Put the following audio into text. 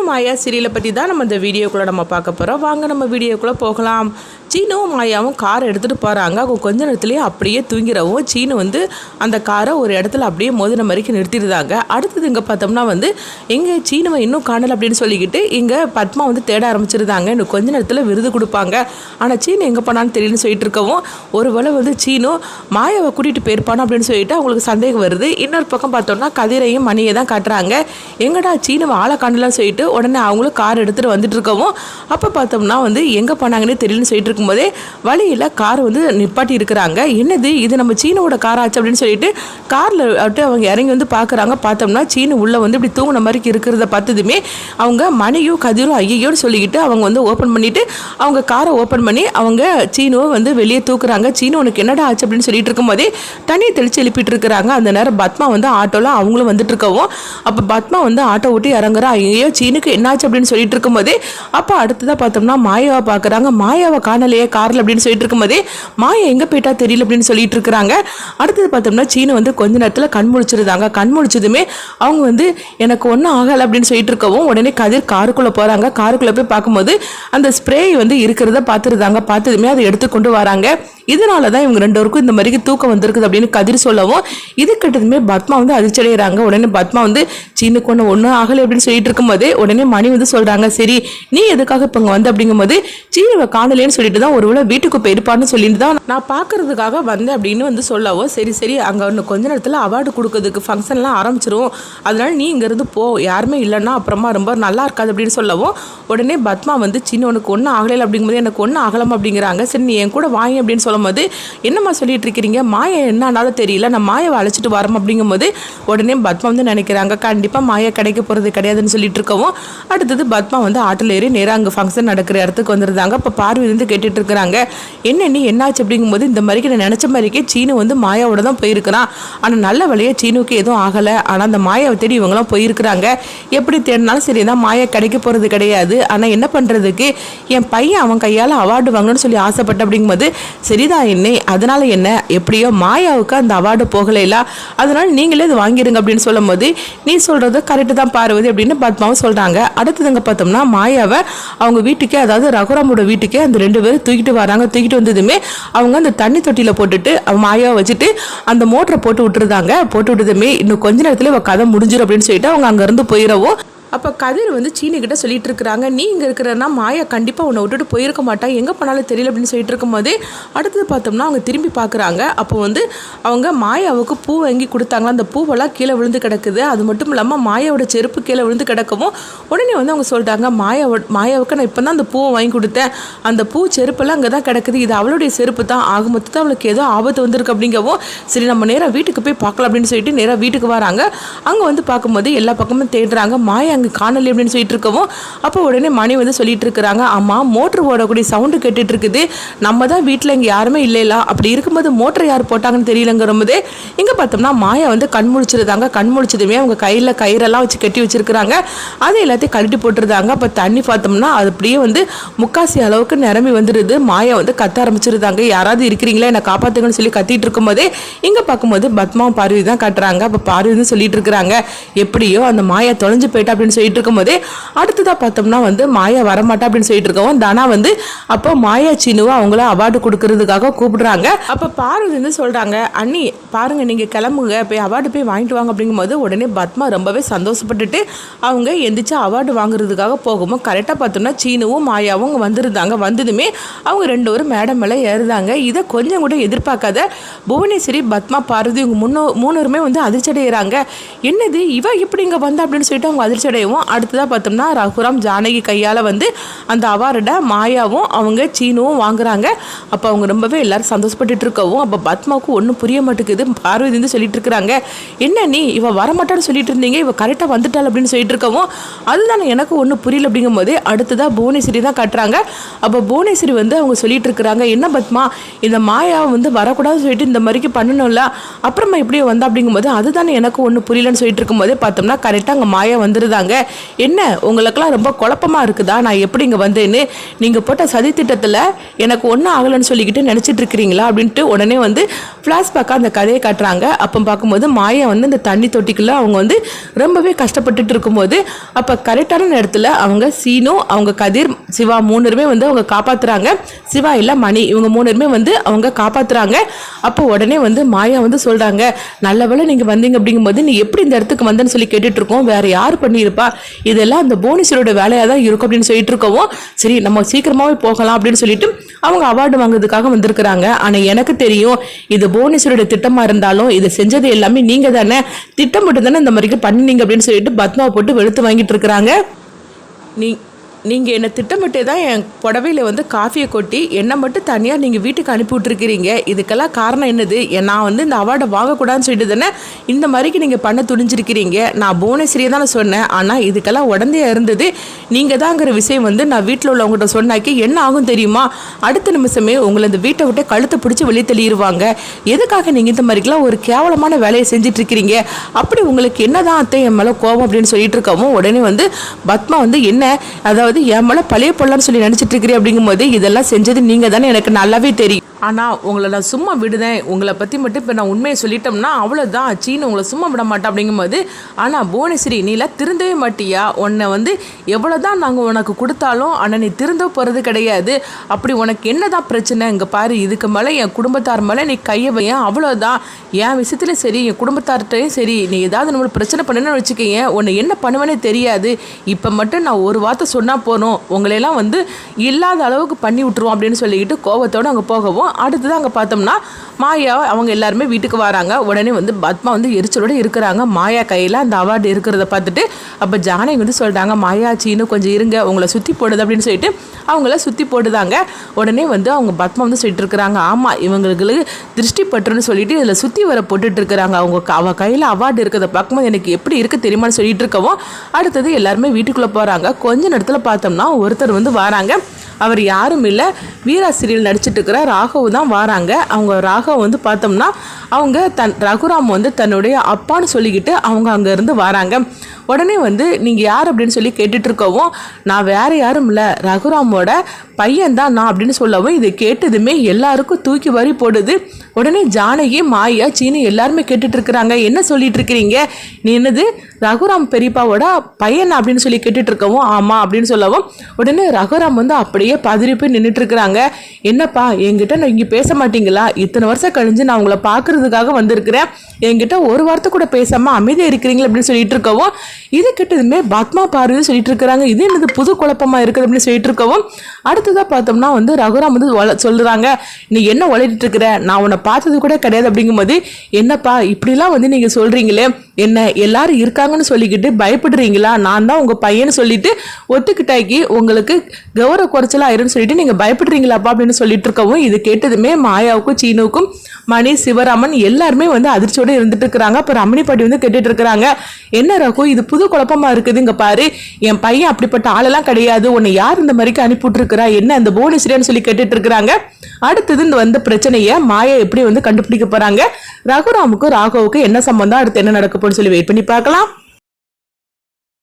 சீனு மாயா சீரியலை பற்றி தான் நம்ம இந்த வீடியோக்குள்ளே நம்ம பார்க்க போகிறோம். வாங்க நம்ம வீடியோக்குள்ளே போகலாம். சீனுவும் மாயாவும் காரை எடுத்துகிட்டு போகிறாங்க. அவங்க கொஞ்ச நேரத்துலேயே அப்படியே தூங்கிறவும் சீனு அந்த காரை ஒரு இடத்துல அப்படியே மோதின மாதிரிக்கு நிறுத்திடுறாங்க. அடுத்தது இங்கே பார்த்தோம்னா எங்கே சீனுவை இன்னும் காணலை அப்படின்னு சொல்லிக்கிட்டு இங்கே பத்மா தேட ஆரம்பிச்சிருந்தாங்க. இன்னும் கொஞ்ச நேரத்தில் விருது கொடுப்பாங்க. ஆனால் சீனு எங்கே போனான்னு தெரியலன்னு சொல்லிட்டு இருக்கவும் ஒருவேளை சீனு மாயாவை கூட்டிகிட்டு போயிருப்பானோ அப்படின்னு சொல்லிட்டு அவங்களுக்கு சந்தேகம் வருது. இன்னொரு பக்கம் பார்த்தோம்னா கதிரையும் மணியை தான் காட்டுறாங்க. எங்கடா சீனுவை ஆளை காணலாம் சொல்லிட்டு உடனே அவங்களும் கார் எடுத்துகிட்டு வந்துட்டு இருக்கவும் அப்போ பார்த்தோம்னா எங்கே போனாங்கன்னே தெரியலன்னு சொல்லிட்டு இருக்கும்போதே வழியில் கார் நிப்பாட்டி இருக்கிறாங்க. என்னது இது நம்ம சீனோட கார் ஆச்சு அப்படின்னு சொல்லிட்டு காரில் விட்டு அவங்க இறங்கி பார்க்குறாங்க. பார்த்தோம்னா சீனு உள்ளே இப்படி தூங்கின மாதிரி இருக்கிறத பார்த்ததுமே அவங்க மணியும் கதிரும் ஐயோன்னு சொல்லிக்கிட்டு அவங்க ஓப்பன் பண்ணிவிட்டு அவங்க காரை ஓப்பன் பண்ணி அவங்க சீனுவை வெளியே தூக்குறாங்க. சீனு உனக்கு என்னடா ஆச்சு அப்படின்னு சொல்லிட்டு இருக்கும்போதே தண்ணியை தெளித்து எழுப்பிட்டு இருக்கிறாங்க. அந்த நேரம் பத்மா ஆட்டோவில் அவங்களும் வந்துட்டு இருக்கவும் அப்போ பத்மா ஆட்டோ விட்டு இறங்குறா. ஐயோ சீனுக்கு என்னாச்சு அப்படின்னு சொல்லிட்டு இருக்கும்போதே அப்போ அடுத்ததாக பார்த்தோம்னா மாயாவை பார்க்குறாங்க. மாயாவை காணலையே காரில் அப்படின்னு சொல்லிட்டு இருக்கும்போதே மாயா எங்கே போயிட்டா தெரியல அப்படின்னு சொல்லிட்டு இருக்கிறாங்க. அடுத்தது பார்த்தோம்னா சீனு கொஞ்ச நேரத்தில் கண் முழிச்சிருந்தாங்க. கண் முழிச்சதுமே அவங்க எனக்கு ஒன்றும் ஆகலை அப்படின்னு சொல்லிட்டு இருக்கவும் உடனே கதிர் காருக்குள்ளே போகிறாங்க. காருக்குள்ளே போய் பார்க்கும்போது அந்த ஸ்ப்ரே இருக்கிறத பார்த்துருந்தாங்க. பார்த்ததுமே அதை எடுத்துக்கொண்டு வராங்க. இதனால தான் இவங்க ரெண்டு பேருக்கும் இந்த மாதிரி தூக்கம் வந்திருக்குது அப்படின்னு கதிர் சொல்லவும் இது கிட்டதுமே பத்மா அதிர்ச்சி அடைகிறாங்க. உடனே பத்மா சீனுக்கு ஒன்றும் ஆகலை அப்படின்னு சொல்லிட்டு இருக்கும்போது உடனே மணி சொல்கிறாங்க, சரி நீ எதுக்காக இப்போ இங்கே அப்படிங்கும்போது சீனுவை காணலேன்னு சொல்லிட்டு தான் ஒருவேளை வீட்டுக்கு போயிருப்பான்னு சொல்லிட்டு தான் நான் பார்க்கறதுக்காக வந்தேன் அப்படின்னு சொல்லவும் சரி அங்கே இன்னும் கொஞ்ச நேரத்தில் அவார்டு கொடுக்கறதுக்கு ஃபங்க்ஷன்லாம் ஆரம்பிச்சிரும், அதனால நீ இங்கேருந்து போ, யாருமே இல்லைன்னா அப்புறமா ரொம்ப நல்லா இருக்காது அப்படின்னு சொல்லவும் உடனே பத்மா சீனு உனக்கு ஒன்றும் ஆகலை அப்படிங்கும்போது எனக்கு ஒன்றும் ஆகலாம் அப்படிங்கிறாங்க. சரி நீ என் கூட வாங்கி அப்படின்னு சொல்லும்போது என்னம்மா சொல்லிட்டு இருக்கிறீங்க, மாயா என்னன்னாலும் தெரியல, நான் மாயாவை அழைச்சிட்டு வரோம் அப்படிங்கும்போது உடனே பத்மா நினைக்கிறாங்க கண்டிப்பாக மாயா கிடைக்க போகிறது கிடையாதுன்னு சொல்லிட்டு இருக்கவும் அடுத்தது பத்மா ஆட்டில் ஏறி நேராக அங்கே ஃபங்க்ஷன் நடக்கிற இடத்துக்கு வந்துருந்தாங்க. இப்போ பார்வை கேட்டுட்டு இருக்கிறாங்க. என்ன நீ என்னாச்சு அப்படிங்கும்போது இந்த மாதிரிக்கு நான் நினச்ச மாதிரிக்கே சீனு மாயாவோட தான் போயிருக்கிறான். ஆனால் நல்ல வழியாக சீனுக்கு எதுவும் ஆகலை. ஆனால் அந்த மாயாவை தேடி இவங்களாம் போயிருக்கிறாங்க. எப்படி தேடினாலும் சரி தான் மாயா கிடைக்க போகிறது கிடையாது. ஆனால் என்ன பண்ணுறதுக்கு என் பையன் அவன் கையால் அவார்டு வாங்கணும்னு சொல்லி ஆசைப்பட்ட அப்படிங்கும்போது சரிதான் என்ன அதனால என்ன எப்படியோ மாயாவுக்கு அந்த அவார்டு போகலைல, அதனால நீங்களே இது வாங்கிடுங்க அப்படின்னு சொல்லும் போது நீ சொல்றது கரெக்டு தான் பார்வதி அப்படின்னு பத்மாவும் சொல்றாங்க. அடுத்ததுங்க பார்த்தோம்னா மாயாவை அவங்க வீட்டுக்கே அதாவது ரகுராமோட வீட்டுக்கே அந்த ரெண்டு பேரும் தூக்கிட்டு வராங்க. தூக்கிட்டு வந்ததுமே அவங்க அந்த தண்ணி தொட்டியில போட்டுட்டு மாயாவை வச்சுட்டு அந்த மோட்டரை போட்டு விட்டுருந்தாங்க. போட்டு விட்டதுமே இன்னும் கொஞ்ச நேரத்துல கதை முடிஞ்சிடும் அப்படின்னு சொல்லிட்டு அவங்க அங்க இருந்து போயிடவும் அப்போ கதிர் சீனுக்கிட்ட சொல்லிட்டு இருக்கிறாங்க, நீ இங்கே இருக்கிறன்னா மாயா கண்டிப்பாக உன்னை விட்டுட்டு போயிருக்க மாட்டா, எங்கே போனாலும் தெரியல அப்படின்னு சொல்லிட்டு இருக்கும்போது அடுத்தது பார்த்தோம்னா அவங்க திரும்பி பார்க்குறாங்க. அப்போ அவங்க மாயாவுக்கு பூ வாங்கி கொடுத்தாங்களா, அந்த பூவெல்லாம் கீழே விழுந்து கிடக்குது. அது மட்டும் இல்லாமல் மாயாவோட செருப்பு கீழே விழுந்து கிடக்கவும் உடனே அவங்க சொல்லிட்டாங்க மாயாவுக்கு நான் இப்போ தான் அந்த பூவை வாங்கி கொடுத்தேன், அந்த பூ செருப்பெல்லாம் அங்கே தான் கிடக்குது, இது அவளுடைய செருப்பு தான், ஆக மொத்தத்தில் அவளுக்கு ஏதோ ஆபத்து வந்திருக்கு அப்படிங்கவும் சரி நம்ம நேராக வீட்டுக்கு போய் பார்க்கலாம் அப்படின்னு சொல்லிட்டு நேராக வீட்டுக்கு வராங்க. அங்கே பார்க்கும்போது எல்லா பக்கமும் தேடுறாங்க. மாயா அங்கே காணலை அப்படின்னு சொல்லிட்டு இருக்கவும் அப்போ உடனே மணி சொல்லிட்டு இருக்கிறாங்க, ஆமாம் மோட்டர் ஓடக்கூடிய சவுண்டு கேட்டுட்டு இருக்குது, நம்ம தான் வீட்டில் இங்கே யாருமே இல்லைல, அப்படி இருக்கும்போது மோட்டர் யார் போட்டாங்கன்னு தெரியலங்கிறம்போதே இங்கே பார்த்தோம்னா மாயா கண் முழிச்சிருந்தாங்க. கண் முழிச்சதுமே அவங்க கையில் கயிறெல்லாம் வச்சு கட்டி வச்சிருக்கிறாங்க. அதை எல்லாத்தையும் கழட்டி போட்டுருந்தாங்க. அப்போ தண்ணி பார்த்தோம்னா அது அப்படியே முக்காசி அளவுக்கு நிரம்பி வந்துடுது. மாயா கத்த ஆரம்பிச்சிருந்தாங்க, யாராவது இருக்கிறீங்களா என்னை காப்பாற்றுங்கன்னு சொல்லி கத்திட்டு இருக்கும்போதே இங்கே பார்க்கும்போது பத்மா பார்வதி தான் காட்டுறாங்க. அப்போ பார்வதி சொல்லிட்டு இருக்கிறாங்க, எப்படியோ அந்த மாயா தொலைஞ்சு போயிட்டா அப்படின்னு சொல்லிட்டு இருக்கும்போதே அடுத்ததா பார்த்தோம்னா மாயா வரமாட்டா அப்படின்னு சொல்லிட்டு இருக்கவும் தானா அப்போ மாயா சீனுவை அவங்கள அவார்டு கொடுக்கறதுக்காக கூப்பிடுறாங்க. அப்போ பார்வதி சொல்றாங்க, அண்ணி பாருங்க நீங்க கிளம்புங்க போய் அவார்டு போய் வாங்கிட்டு வாங்க அப்படிங்கும்போது உடனே பத்மா ரொம்பவே சந்தோஷப்பட்டுட்டு அவங்க எந்திரிச்சு அவார்டு வாங்குறதுக்காக போகும்போது கரெக்டாக பார்த்தோம்னா சீனுவும் மாயாவும் வந்திருந்தாங்க. வந்ததுமே அவங்க ரெண்டு பேரும் மேடம் மேலே ஏறுதாங்க. இதை கொஞ்சம் கூட எதிர்பார்க்காத புவனேஸ்வரி பத்மா பார்வதி இவங்க மூணுமே அதிர்ச்சி அடைகிறாங்க. என்னது இவ இப்படி இங்கே வந்தா அப்படின்னு சொல்லிட்டு அவங்க அதிர்ச்சி அடையவும் அடுத்ததாக பார்த்தோம்னா ரகுராம் ஜானகி கையால் அந்த அவார்டை மாயாவும் அவங்க சீனுவும் வாங்குறாங்க. அப்போ அவங்க ரொம்பவே எல்லாரும் சந்தோஷப்பட்டு இருக்கவும் அப்போ பத்மாவுக்கு ஒன்றும் புரிய மாட்டேங்குது. பார்வதி சொல்லிட்டு இருக்கிறாங்க, என்ன நீ இவ வரமாட்டான்னு சொல்லிட்டு இருந்தீங்க, இவ கரெக்டாக வந்துட்டாள் அப்படின்னு சொல்லிட்டு இருக்கவும் அதுதானே எனக்கு ஒன்றும் புரியல அப்படிங்கும் போது அடுத்ததாக புவனேஸ்வரி தான் கட்டுறாங்க. அப்போ புவனேஸ்வரி அவங்க சொல்லிட்டு இருக்கிறாங்க, என்ன பத்மா இந்த மாயா வரக்கூடாதுன்னு சொல்லிட்டு இந்த மாதிரிக்கு பண்ணணும்ல, அப்புறமா எப்படியோ வந்தா அப்படிங்கும்போது அதுதானே எனக்கு ஒன்றும் புரியலன்னு சொல்லிட்டு இருக்கும்போதே பார்த்தோம்னா கரெக்டாக அங்கே மாயா வந்துருந்தாங்க. சொல்கிறாங்க, என்ன உங்களுக்கெல்லாம் ரொம்ப குழப்பமாக இருக்குதா நான் எப்படி இங்கே வந்தேன்னு, நீங்கள் போட்ட சதி திட்டத்தில் எனக்கு ஒன்றும் ஆகலைன்னு சொல்லிக்கிட்டு நினச்சிட்டு இருக்கிறீங்களா அப்படின்ட்டு உடனே வந்து ஃப்ளாஷ்பேக்காக அந்த கதையை காட்டுறாங்க. அப்போ பார்க்கும்போது மாயா வந்து இந்த தண்ணி தொட்டிக்குள்ளே அவங்க வந்து ரொம்பவே கஷ்டப்பட்டுட்டு இருக்கும்போது அப்போ கரெக்டான நேரத்தில் அவங்க சீனு, அவங்க கதிர், சிவா 3 பேருமே வந்து அவங்க காப்பாற்றுறாங்க. சிவா இல்லை மணி, இவங்க 3 பேருமே வந்து அவங்க காப்பாற்றுறாங்க. அப்போ உடனே வந்து மாயா வந்து சொல்கிறாங்க, நல்ல வேளை நீங்கள் வந்தீங்க அப்படிங்கும்போது நீ எப்படி இந்த இடத்துக்கு வந்தேன்னு சொல்லி கேட்டுட்டு இருக்கோம், வேற யார் பண்ணியிருப்பா, இதெல்லாம் அந்த புவனேஸ்வரோட வேலையாக தான் இருக்கும் அப்படின்னு சொல்லிட்டு இருக்கவும், சரி நம்ம சீக்கிரமாகவே போகலாம் அப்படின்னு சொல்லிட்டு அவங்க அவார்டு வாங்குறதுக்காக வந்திருக்கிறாங்க. ஆனால் எனக்கு தெரியும் இது புவனேஸ்வரோட திட்டமாக இருந்தாலும் இதை செஞ்சது எல்லாமே நீங்கள் தானே, திட்டம் மட்டும் தானே இந்த மாதிரி பண்ணினீங்க அப்படின்னு சொல்லிட்டு பத்மாவை போட்டு வெளுத்து வாங்கிட்டு இருக்கிறாங்க. நீங்கள் என்னை திட்டமிட்டே தான் என் புடவையில் வந்து காஃபியை கொட்டி என்னை மட்டும் தனியாக நீங்கள் வீட்டுக்கு அனுப்பி விட்ருக்கிறீங்க. இதுக்கெல்லாம் காரணம் என்னது, நான் வந்து இந்த அவார்டை வாங்கக்கூடாதுன்னு சொல்லிட்டு தானே இந்த மாதிரிக்கு நீங்கள் பண்ண துணிஞ்சிருக்கிறீங்க. நான் புவனேஸ்வரியை தானே சொன்னேன், ஆனால் இதுக்கெல்லாம் உடந்தையாக இருந்தது நீங்கள் தாங்கிற விஷயம் வந்து நான் வீட்டில் உள்ளவங்ககிட்ட சொன்னாக்கி என்ன ஆகும் தெரியுமா, அடுத்த நிமிஷமே உங்களை இந்த வீட்டை விட்டு கழுத்தை பிடிச்சி வெளியே தள்ளிடுவாங்க. எதுக்காக நீங்கள் இந்த மாதிரிக்கெல்லாம் ஒரு கேவலமான வேலையை செஞ்சிட்ருக்கிறீங்க, அப்படி உங்களுக்கு என்ன தான் அத்தை என் மேலே கோபம் அப்படின்னு சொல்லிட்டு இருக்கவும் உடனே வந்து பத்மா வந்து என்ன, அதாவது என் மேல பழைய பொருளான்னு சொல்லி நினைச்சிட்டு இருக்கிறேன் அப்படிங்கும்போது இதெல்லாம் செஞ்சது நீங்க தானே எனக்கு நல்லாவே தெரியும். ஆனால் உங்களை நான் சும்மா விடுதேன், உங்களை பற்றி மட்டும் இப்போ நான் உண்மையை சொல்லிட்டோம்னா அவ்வளோதான், சீனு உங்களை சும்மா விட மாட்டேன் அப்படிங்கும்போது, ஆனால் புவனேஸ்வரி நீலாம் திருந்தவே மாட்டியா, உன்னை வந்து எவ்வளோ தான் நாங்கள் உனக்கு கொடுத்தாலும் ஆனால் நீ திருந்த போகிறது கிடையாது. அப்படி உனக்கு என்ன தான் பிரச்சனை, இங்கே பாரு இதுக்கு மேலே என் குடும்பத்தார் மேலே நீ கையை வையன், அவ்வளோதான், என் விஷயத்துலையும் சரி என் குடும்பத்தார்கிட்டையும் சரி நீ ஏதாவது நம்மளுக்கு பிரச்சனை பண்ணுன்னு வச்சுக்கேன், உன்னை என்ன பண்ணுவேனே தெரியாது. இப்போ மட்டும் நான் ஒரு வார்த்தை சொன்னால் போகணும், உங்களையெல்லாம் வந்து இல்லாத அளவுக்கு பண்ணி விட்டுருவோம் அப்படின்னு சொல்லிக்கிட்டு கோவத்தோடு அங்கே போகவும், அடுத்தது அங்கே பார்த்தோம்னா மாயா அவங்க எல்லாருமே வீட்டுக்கு வராங்க. உடனே வந்து பத்மா வந்து எரிச்சலோடு இருக்கிறாங்க. மாயா கையில் அந்த அவார்டு இருக்கிறத பார்த்துட்டு அப்போ ஜானகி வந்து சொல்கிறாங்க, மாயா சீனு கொஞ்சம் இருங்க உங்களை சுற்றி போடுது அப்படின்னு சொல்லிட்டு அவங்கள சுற்றி போடுதாங்க. உடனே வந்து அவங்க பத்மா வந்து சொல்லிட்டு இருக்கிறாங்க, ஆமாம் இவங்களுக்கு திருஷ்டி பட்டுன்னு சொல்லிட்டு இதில் சுற்றி வர போட்டுட்டு இருக்கிறாங்க. அவ கையில் அவார்டு இருக்கிறத பார்க்கும்போது எனக்கு எப்படி இருக்குது தெரியுமான்னு சொல்லிட்டு இருக்கவும் அடுத்தது எல்லாருமே வீட்டுக்குள்ளே போகிறாங்க. கொஞ்ச நேரத்தில் பார்த்தோம்னா ஒருத்தர் வந்து வராங்க. அவர் யாரும் இல்லை, வீரா சீரியல் நடிச்சிட்டு இருக்கிற ராகவ் தான் வராங்க. அவங்க ராகவ் வந்து பார்த்தோம்னா அவங்க ரகுராம் வந்து தன்னுடைய அப்பான்னு சொல்லிக்கிட்டு அவங்க அங்கேருந்து வராங்க. உடனே வந்து நீங்கள் யார் அப்படின்னு சொல்லி கேட்டுட்டு இருக்கவும், நான் வேறு யாரும் இல்லை ரகுராமோட பையன் தான் நான் அப்படின்னு சொல்லவும், இதை கேட்டதுமே எல்லாருக்கும் தூக்கி வரி போடுது. உடனே ஜானகி மாயா சீனு எல்லாருமே கேட்டுட்டு இருக்கிறாங்க, என்ன சொல்லிட்டு இருக்கிறீங்க, நீ என்னது ரகுராம் பெரியப்பாவோட பையன் அப்படின்னு சொல்லி கேட்டுட்டு இருக்கவும், ஆமாம் அப்படின்னு சொல்லவும் உடனே ரகுராம் வந்து அப்படியே பதறி போய் நின்றுட்டு இருக்கிறாங்க. என்னப்பா என்கிட்ட நான் இங்கே பேச மாட்டீங்களா, இத்தனை வருஷம் கழிஞ்சு நான் உங்களை பார்க்கறதுக்காக வந்திருக்கிறேன், என்கிட்ட ஒரு வார்த்தை கூட பேசாமல் அமைதியாக இருக்கிறீங்களா அப்படின்னு சொல்லிட்டு இருக்கவும், இது கிட்டதுமே பத்மா பார்வையும் சொல்லிட்டு இருக்கிறாங்க, இது என்னது புது குழப்பமாக இருக்குது அப்படின்னு சொல்லிட்டு இருக்கவும் அடுத்ததாக பார்த்தோம்னா வந்து ரகுராம் வந்து சொல்லுறாங்க, நீ என்ன உழைச்சிட்டு இருக்கிற, நான் உன்னை பார்த்தது கூட கிடையாது அப்படிங்கும்போது, என்னப்பா இப்படிலாம் வந்து நீங்கள் சொல்கிறீங்களே, என்ன எல்லாரும் இருக்காங்கன்னு சொல்லிக்கிட்டு பயப்படுறீங்களா, நான் தான் உங்கள் பையன்னு சொல்லிட்டு ஒத்துக்கிட்டாக்கி உங்களுக்கு கௌரவ குறைச்சலா ஆயிருன்னு சொல்லிட்டு நீங்கள் பயப்படுறீங்களாப்பா அப்படின்னு சொல்லிட்டு இருக்கவும், இது கேட்டதுமே மாயாவுக்கும் சீனுவுக்கும் மணி சிவராமன் எல்லாருமே வந்து அதிர்ச்சியோடு இருந்துட்டு இருக்கிறாங்க. அப்போ ரமணி பாட்டி வந்து கேட்டுட்டு இருக்கிறாங்க, என்ன ரகு இது புது குழப்பமா இருக்குது, இங்க பாரு என் பையன் அப்படிப்பட்ட ஆளெல்லாம் கிடையாது, உன்னை யார் இந்த மாதிரிக்கு அனுப்பிவிட்டுருக்கிறா, என்ன அந்த புவனேஸ்வரின்னு சொல்லி கேட்டுட்டு இருக்கிறாங்க. அடுத்தது இந்த வந்த பிரச்சனையை மாயா எப்படி வந்து கண்டுபிடிக்க போறாங்க, ரகுராமுக்கும் ராகவுக்கும் என்ன சம்பந்தம், அடுத்து என்ன நடக்க போன்னு சொல்லி வெயிட் பண்ணி பார்க்கலாம்.